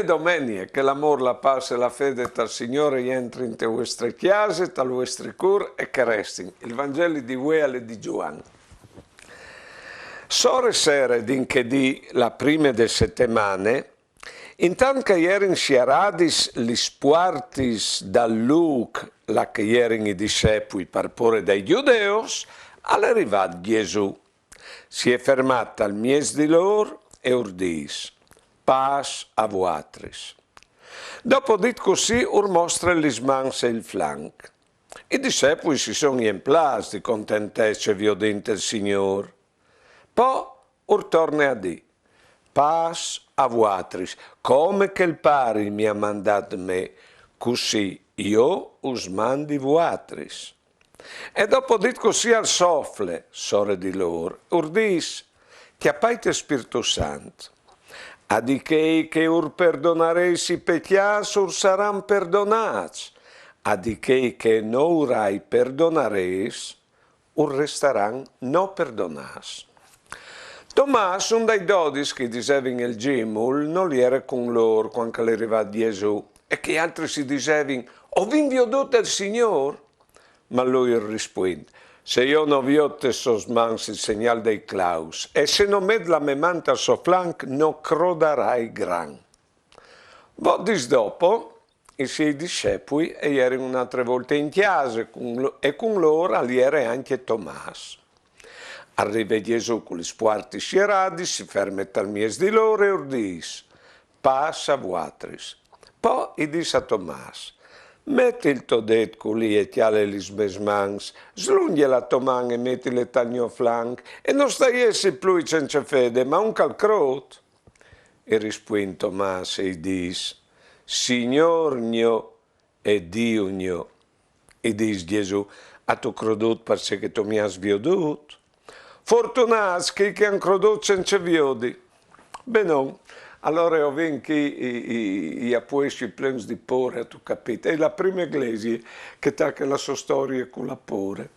domeniche, che l'amore, la pace e la fede dal Signore entri in te vostre chiese, tal vostri cur e che restino. Il Vangelo di Ueal e di Giovanni. Sore sere d'inchedì, la prima delle settimane, intanto che erano sieradis gli spuartis dal Luc, la che erano i discepoli per porre dai giudeos, all'arrivato Gesù. Si è fermata al mies di loro e urdis, pas a vuatris. Dopo dit così, mostra gli mans e il flanco. I discepoli si sono riemplas di contentezza viodinte il Signore. Poi torna a dire, pas a vuatris, come che il pari mi ha mandato me, così io us mandi vuatris. E dopo dit così al soffle, sore di loro, urdis, chiappate Spirito Santo. A di che ur perdonareis i pecchias, ur saran perdonats. A di che non urai perdonareis, ur restaran no perdonas. Tommaso, un dei 12 che dicevano il Gimul, non li era con loro quando è arrivato Gesù, e che altri si dicevano, ho vinto il Signore? Ma lui risponde, se io non vi ho tesos mans il segnale dei claus, e se non met la mia manta al suo flanco, non crodarai gran. Vodis dopo, i suoi discepoli erano un'altra volta in chiesa, e con loro li era anche Tommaso. Arriva Gesù con gli spuarti schierati, si ferma al mies di loro e ordis, passa vuatris. Poi disse a Tommaso, metti il tuo detto lì e tiale gli smesmans, slunghi la tua mano e metti le tagno flanco, e non stai essi più senza fede, ma un calcrot. E rispose Tommaso e disse, Signor mio e Dio mio. E disse Gesù, a tu credut perché tu mi hai sviodut? Fortunati che hanno creduto senza viodi. Beh no, allora ho vinto i appuesci pleni di pore, tu capite. È la prima iglesia che ha la sua storia con la pore.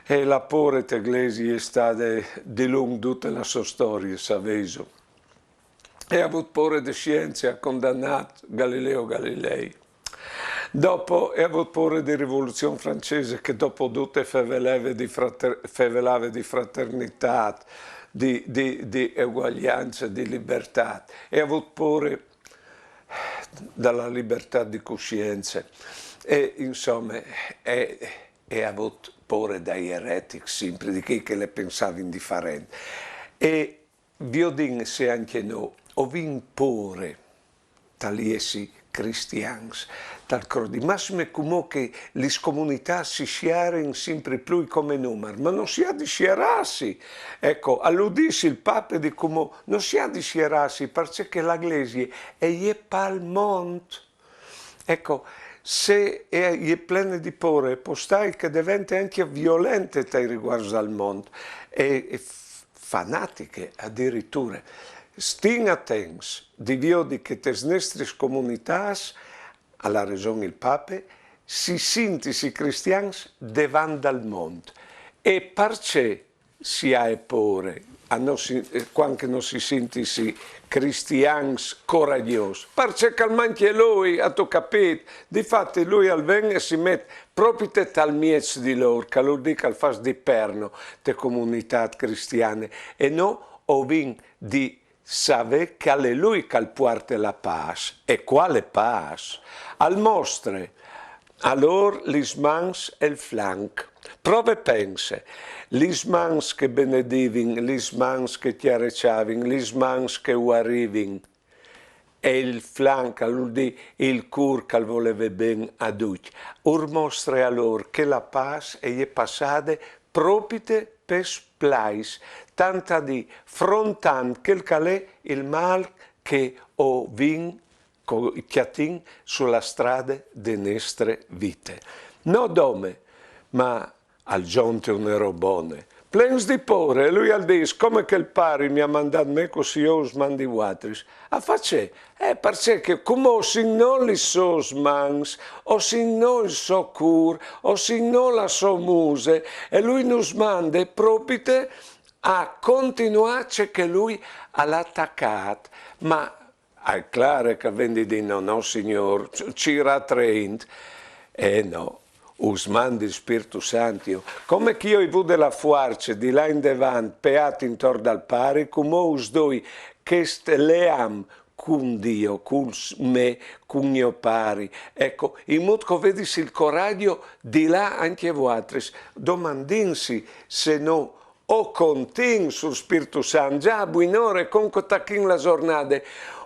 E la pore iglesia è stata di lungo tutta la sua storia, sapevo. E ha avuto pore di scienza, ha condannato Galileo Galilei. Dopo ha avuto pure di rivoluzione francese che dopo tutte fevelave di fraternità, di uguaglianza, di libertà. E ha avuto pure dalla libertà di coscienza. E insomma, ha avuto pure dai eretici, sempre di chi che le pensava indifferenti. E vi dico se anche noi, ho vinto pure taliesi cristiani, tal crodi, massimo come che le comunità si sciarano sempre più come numero, ma non si ha di sciararsi. Ecco, alludisce il Papa di come non si ha di sciararsi, perché la Chiesa è pal mondo. Ecco, se è piena di pore, può stare che diventa anche violente riguardo al mondo, e fanatiche addirittura. Stin attenti, di viodi che le nostre comunità, alla ragione il Papa, si sintisi cristiani davanti al mondo. E perché si ha pure, quando non si sintisi cristiani coraggiosi? Perché anche lui, ha capito, difatti lui al venga si mette proprio al mezzo di loro, che lo dica al fas di perno, le comunità cristiane, e no o vin di sapere che è lui che porta la pace. E quale pace? Al mostre, allora gli mans e il flanco. Prove pensa, gli mans che benedivin, gli mans che chiarecciavin, gli mans che guarivin, e il flanco, il cur che voleva ben a tutti. Or mostra allora che la pace è passata proprio per splais, tanta di frontan quel che è il mal che ho vinto chiatin sulla strada delle nostre vite. Non dome, ma al giunto un erobone. Plens di pore, lui al dis, come che il pari mi ha mandato me così io us mandi vuatris. A face, perché come sin non li sos mans, o sin non il so cur, o sin non la so muse, e lui nos manda proprio a continuare che lui ha attaccato, ma È chiaro che vendi di no, no, signor, ci rattraint. No, Usman di Spirito Santo, come che io ho della fuarce di là in davanti, peati intorno al pari, come us doi che leam con Dio, con me, con mio pari. Ecco, in modo che vedi il coraggio di là anche voi, domandinsi se no o contin sul Spirito Santo, già buonore con cotachin la giornata,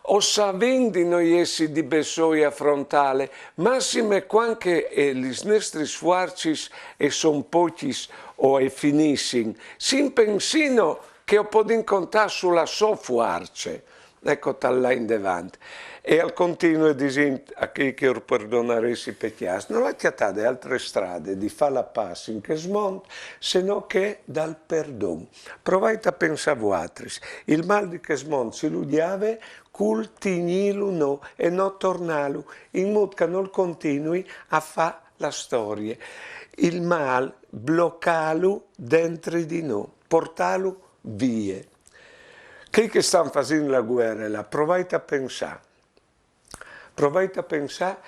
o savindi noi essi di bessoia frontale, massime quanche gli nostri sforzi e son pochi o e finissin, sin pensino che ho podin contare sulla sua forza. Ecco là in davanti. E al continuo disin a chi che perdonaresi pecchias, non la chiatate altre strade di fare la pace in che smont, se no che dal perdono. Provate a pensare voi, il mal di che smont si ludiave, cul tignilu no, e non tornalu, in modo che non continui a fare la storia. Il mal bloccalu dentro di noi, portalu via. Che stanno facendo la guerra, provate a pensare. Provate a pensare,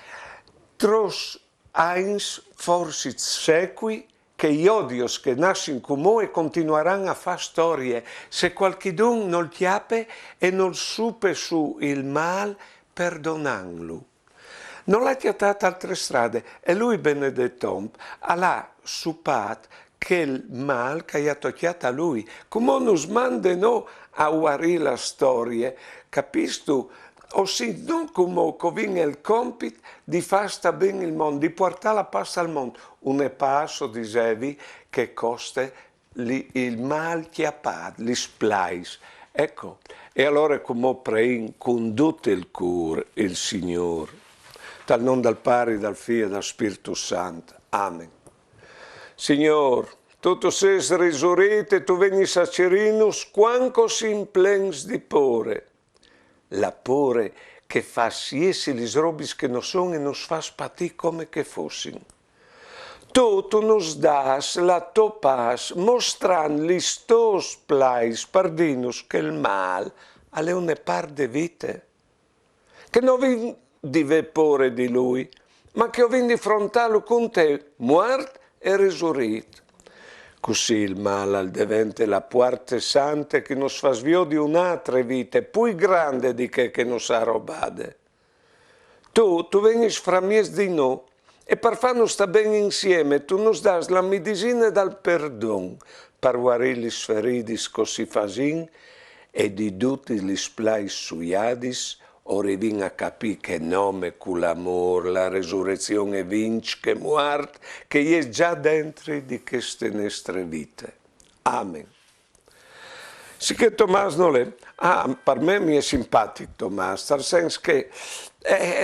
tros eins forse sequi che gli odios che nascono come continueranno a fare storie se qualcuno non chiappe e non supe su il mal perdonandolo. Non l'ha chiatata altre strade e lui Benedetto ha supat che il mal che ha tocchiato a lui, come non smande no a guarire la storia, capisci tu? O sì, non come viene il compito di far sta bene il mondo, di portare la pace al mondo. Un passo, dicevi, che costa il mal che ha fatto, gli splais. Ecco, e allora come prein condutte il cur, il Signore, dal nome del Padre, dal Figlio e dal Spirito Santo. Amen. Signor, tu sei risurito e tu veni a Cirinus, quanto si implens di pore. La pore che fa siesi gli robis che non sono e non fa spatì come che fossero. Tu nos das la tua paz, mostrando gli stos plais pardinus che il mal alle une par de vite. Che non vi dive pore di lui, ma che ho vin di frontarlo con te, muerto e risurito. Così il male diventa la parte santa che nos fa svio di un'altra vita, più grande di che nos ha robate. Tu veni fra mies di noi, e per farnos sta bene insieme, tu nos das la medicina dal perdon, per guarire gli feridis così fasin, e di tutti gli splai suiadis, ora vin a capire che nome con l'amore, la resurrezione vince, che muart, che è già dentro di queste nostre vite. Amen. Sì che Tommaso non è, per me mi è simpatico Tommaso, nel senso che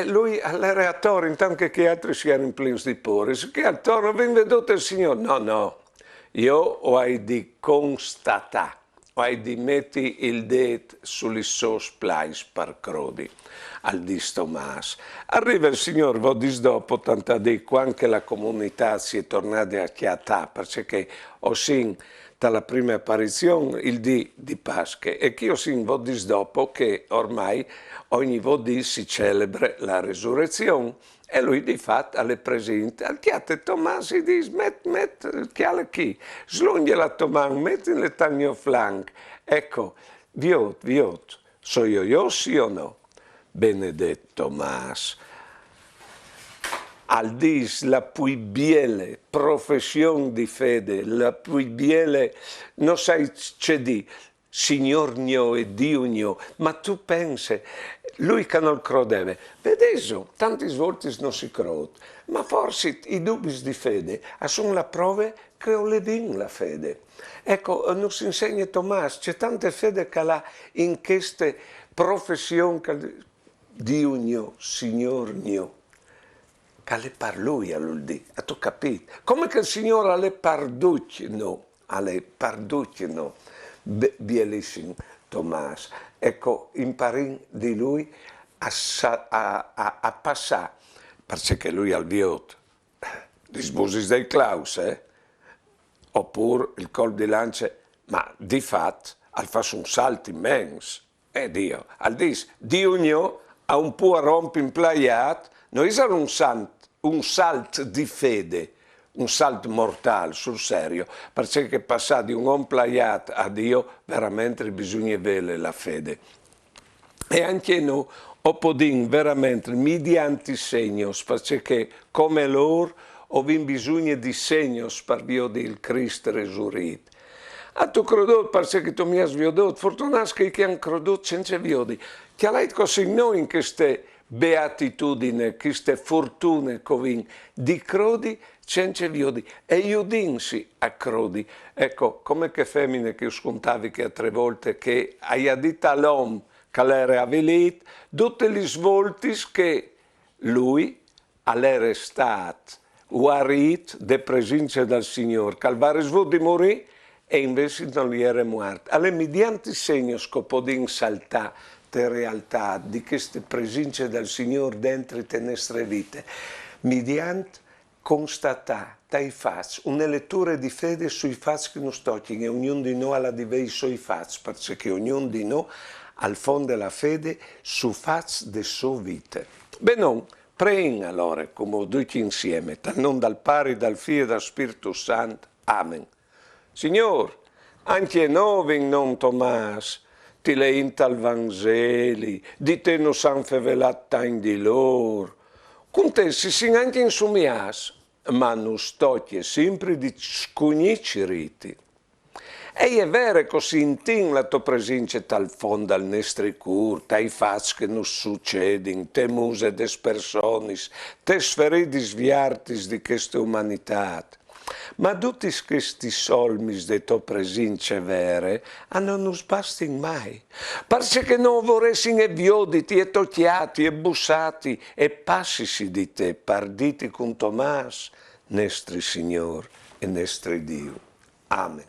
lui era attore, intanto che altri si erano implins di pore, se che attore, ben veduto il Signore, no, io ho di constatare. Hai di metti il det sugli sos plais per crodi, al dis Tommaso. Arriva il Signore, vo dis dopo, tanta dico, anche la comunità si è tornata a chiatà, perché ho sin dalla prima apparizione il di Pasqua, e che io sin vo dis dopo che ormai ogni vodì si celebra la resurrezione. E lui di fatto alle presente, al chiate Tommaso e dice, met, chiale chi? Slunghi la Tommaso, metti le tagno flank. Ecco, viot, so io sì o no? Benedetto Tommaso. Al dis la più bella professione di fede, la più bella, non sai c'è di, Signor mio e Dio mio, ma tu pensi, lui che non credeva, vedeso, tanti volte non si crede, ma forse i dubbi di fede sono la prova che ho levin la fede. Ecco, non si insegna Tommaso, c'è tanta fede che ha in queste professioni, Dio mio, Signor mio, che le par lui all'udì, a tu capito? Come che il Signore le parducino, bellissimo Tommaso. Ecco, imparin di lui a passare, perché lui al viot, di sbusis del Klaus, oppure il colpo di lancia, ma di fatto al fa un salto immenso, Dio, al dis, Dio gno ha un po' rompimplaiat, noi siamo un salt di fede, un salto mortale, sul serio, perché passare di un omplaiat a Dio, veramente bisogna avere la fede. E anche noi, opodin veramente, mediante segni, perché come loro, abbiamo bisogno di segni per via del Cristo risurito. A tu creduto perché tu mi hai veduto, fortunato che hanno creduto senza viodi. Che lei così noi in queste beatitudini, queste fortune di crodi senza viodi. E io dinsi a crodi. Ecco, come che femmine che scontavi che a 3 volte che hai detto all'uomo che l'era avvelit, tutti gli svolti che lui all'era stato guarito de presenza del Signore, che va di morire e invece non gli era morto. Alle mediante segno scopo di saltare la realtà di queste presenze del Signore dentro le nostre vite, mediante constatare dai fatti, una lettura di fede sui fatti che nos toccano e ognuno di noi ha di sui fatti, perché ognuno di noi al fondo della fede su fatti della sua vita. Beh, preghiamo allora, come tutti insieme, non dal Padre, dal Figlio e dal Spirito Santo. Amen. Signore, anche noi in nome Tommaso, ti leint al Vangeli, di te non san fevelat di loro. Con te si sin anche insumias, ma non stocchie sempre di scugnici riti. E è vero così intin la tua presenza tal fondo al nostro cuore, tai fatti che non succedono, te muse des personis, te sferi di sviartis di questa umanità. Ma tutti questi solmis di tua presenza vere non nos bastano mai, perché non vorressimo vioditi e tocchiati e bussati e passisi di te, parditi con Tommaso, nostro Signore e nostro Dio. Amen.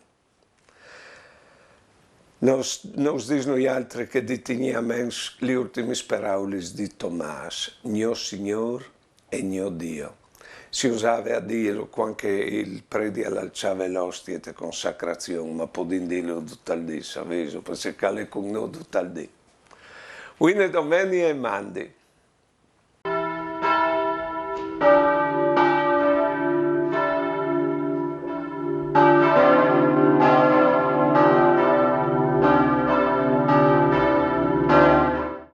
Nos dis noi altri che diteniamo le ultime parole di Tommaso, mio Signore e mio Dio. Si usava a dirlo quando il prete alzava l'ostia di consacrazione, ma può dirlo tutto il giorno, perché è con noi tutto il giorno. Buone domenica e mandi.